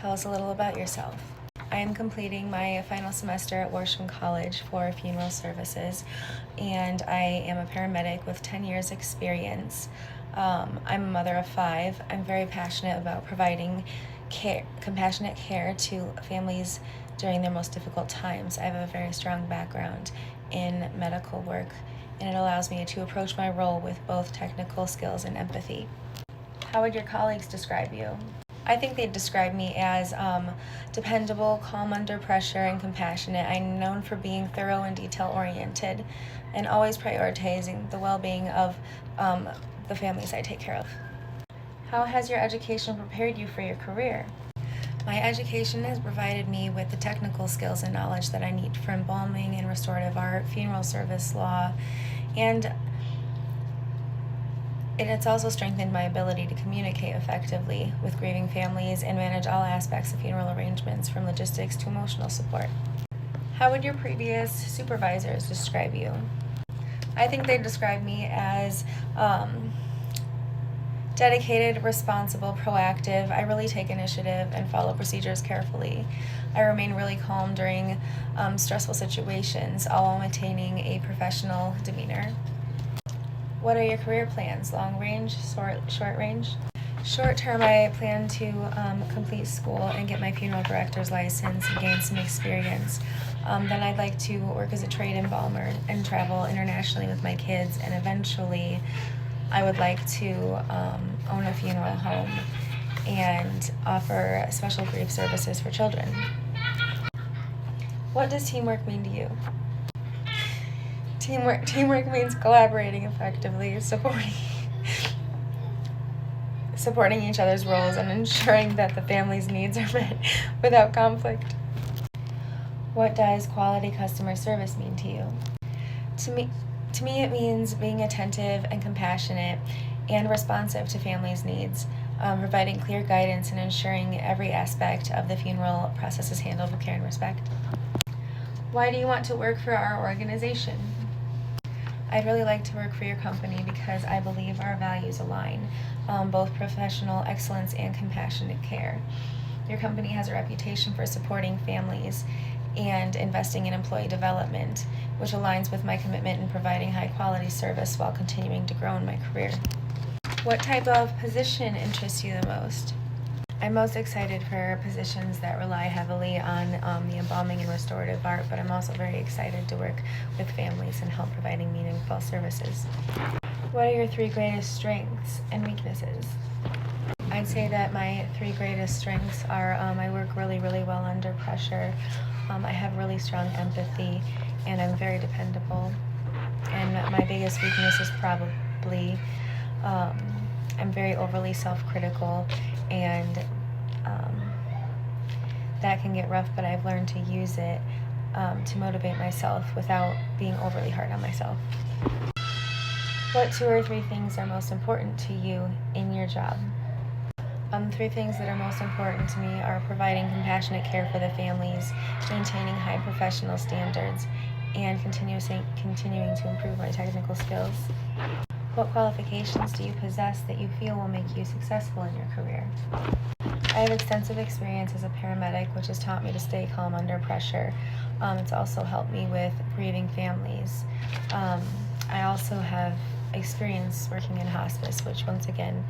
tell us a little about yourself. I am completing my final semester at Worsham College for funeral services, and I am a paramedic with 10 years experience. I'm a mother of 5. I'm very passionate about providing compassionate care to families during their most difficult times. I have a very strong background in medical work, and it allows me to approach my role with both technical skills and empathy. How would your colleagues describe you? I think they'd describe me as dependable, calm under pressure, and compassionate. I'm known for being thorough and detail-oriented and always prioritizing the well-being of the families I take care of. How has your education prepared you for your career? My education has provided me with the technical skills and knowledge that I need for embalming and restorative art, funeral service law, and it's also strengthened my ability to communicate effectively with grieving families and manage all aspects of funeral arrangements, from logistics to emotional support. How would your previous supervisors describe you? I think they describe me as dedicated, responsible, proactive. I really take initiative and follow procedures carefully. I remain really calm during stressful situations, all while maintaining a professional demeanor. What are your career plans? Long range, short range? Short term, I plan to complete school and get my funeral director's license and gain some experience. Then I'd like to work as a trade embalmer and travel internationally with my kids, and eventually I would like to own a funeral home and offer special grief services for children. What does teamwork mean to you? Teamwork means collaborating effectively, supporting each other's roles, and ensuring that the family's needs are met without conflict. What does quality customer service mean to you? To me, it means being attentive and compassionate and responsive to families' needs, providing clear guidance and ensuring every aspect of the funeral process is handled with care and respect. Why do you want to work for our organization? I'd really like to work for your company because I believe our values align, both professional excellence and compassionate care. Your company has a reputation for supporting families and investing in employee development, which aligns with my commitment in providing high-quality service while continuing to grow in my career. What type of position interests you the most? I'm most excited for positions that rely heavily on the embalming and restorative art, but I'm also very excited to work with families and help providing meaningful services. What are your 3 greatest strengths and weaknesses? I'd say that my 3 greatest strengths are I work really, really well under pressure. I have really strong empathy, and I'm very dependable. And my biggest weakness is probably I'm very overly self-critical, and that can get rough, but I've learned to use it to motivate myself without being overly hard on myself. What 2 or 3 things are most important to you in your job? 3 things that are most important to me are providing compassionate care for the families, maintaining high professional standards, and continuing to improve my technical skills. What qualifications do you possess that you feel will make you successful in your career? I have extensive experience as a paramedic, which has taught me to stay calm under pressure. It's also helped me with grieving families. I also have experience working in hospice, which once again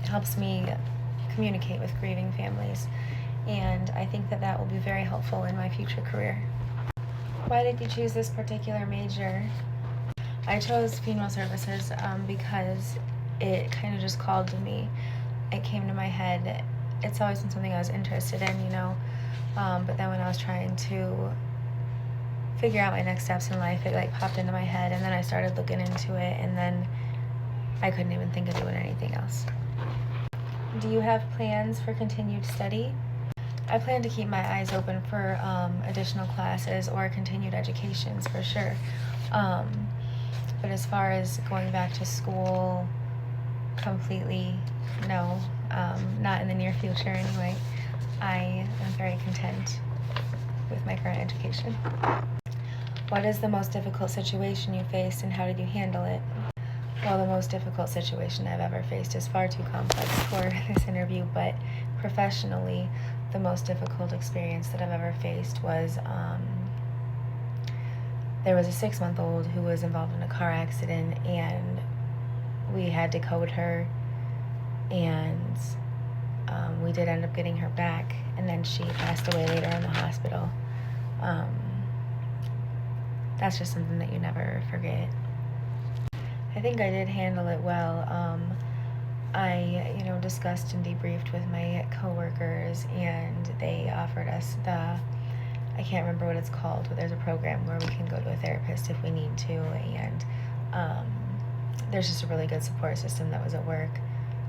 helps me communicate with grieving families, and I think that will be very helpful in my future career. Why did you choose this particular major? I chose funeral services because it kind of just called to me. It came to my head. It's always been something I was interested in, but then when I was trying to figure out my next steps in life, it popped into my head, and then I started looking into it, and then I couldn't even think of doing anything else. Do you have plans for continued study? I plan to keep my eyes open for additional classes or continued educations for sure. But as far as going back to school completely, no, not in the near future anyway. I am very content with my current education. What is the most difficult situation you faced, and how did you handle it? Well, the most difficult situation I've ever faced is far too complex for this interview, but professionally, the most difficult experience that I've ever faced was there was a 6-month-old who was involved in a car accident, and we had to code her, and we did end up getting her back, and then she passed away later in the hospital. That's just something that you never forget. I think I did handle it well. I, discussed and debriefed with my coworkers, and they offered us I can't remember what it's called, but there's a program where we can go to a therapist if we need to, and there's just a really good support system that was at work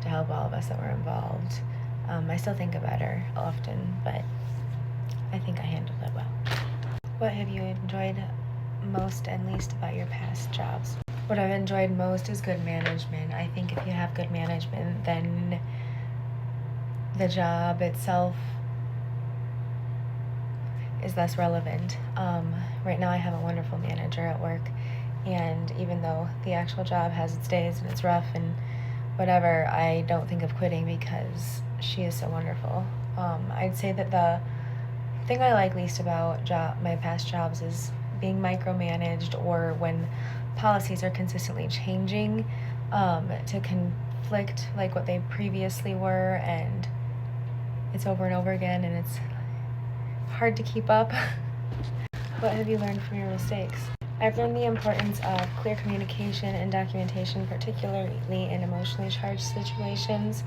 to help all of us that were involved. I still think about her often, but I think I handled it well. What have you enjoyed most and least about your past jobs? What I've enjoyed most is good management. I think if you have good management, then the job itself is less relevant. Right now I have a wonderful manager at work, and even though the actual job has its days and it's rough and whatever, I don't think of quitting because she is so wonderful. I'd say that the thing I like least about my past jobs is being micromanaged, or when policies are consistently changing to conflict like what they previously were, and it's over and over again, and it's hard to keep up. What have you learned from your mistakes? I've learned the importance of clear communication and documentation, particularly in emotionally charged situations.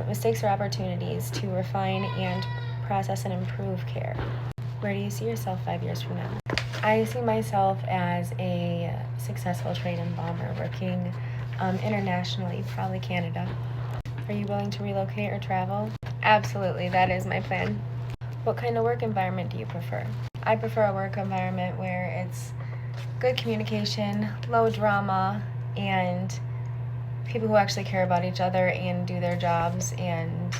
Mistakes are opportunities to refine and process and improve care. Where do you see yourself 5 years from now? I see myself as a successful trade embalmer working internationally, probably Canada. Are you willing to relocate or travel? Absolutely, that is my plan. What kind of work environment do you prefer? I prefer a work environment where it's good communication, low drama, and people who actually care about each other and do their jobs and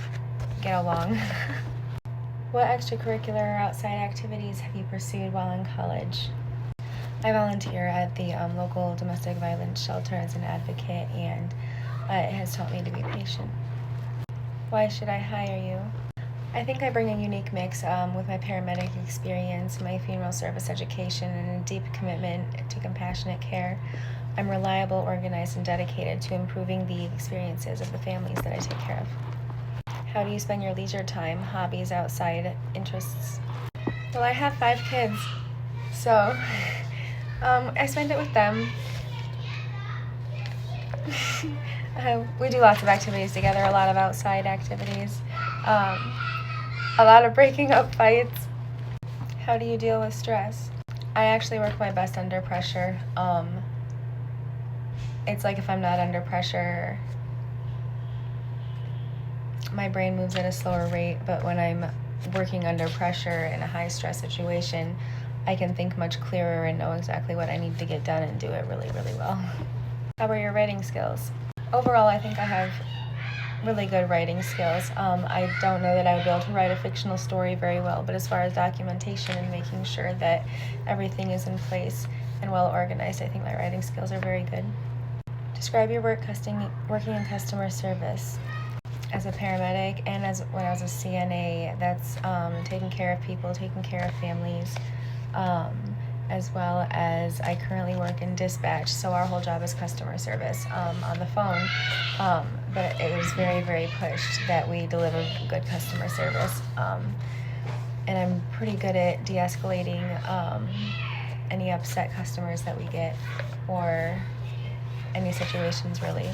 get along. What extracurricular or outside activities have you pursued while in college? I volunteer at the local domestic violence shelter as an advocate, and it has taught me to be patient. Why should I hire you? I think I bring a unique mix with my paramedic experience, my funeral service education, and a deep commitment to compassionate care. I'm reliable, organized, and dedicated to improving the experiences of the families that I take care of. How do you spend your leisure time, hobbies, outside interests? Well, I have 5 kids, so I spend it with them. We do lots of activities together, a lot of outside activities, a lot of breaking up fights. How do you deal with stress? I actually work my best under pressure. It's like if I'm not under pressure, my brain moves at a slower rate, but when I'm working under pressure in a high stress situation, I can think much clearer and know exactly what I need to get done and do it really, really well. How are your writing skills? Overall, I think I have really good writing skills. I don't know that I would be able to write a fictional story very well, but as far as documentation and making sure that everything is in place and well organized, I think my writing skills are very good. Describe your working in customer service. As a paramedic and when I was a CNA, that's taking care of people, taking care of families, as well as I currently work in dispatch, so our whole job is customer service on the phone, but it was very, very pushed that we deliver good customer service, and I'm pretty good at de-escalating any upset customers that we get, or any situations really.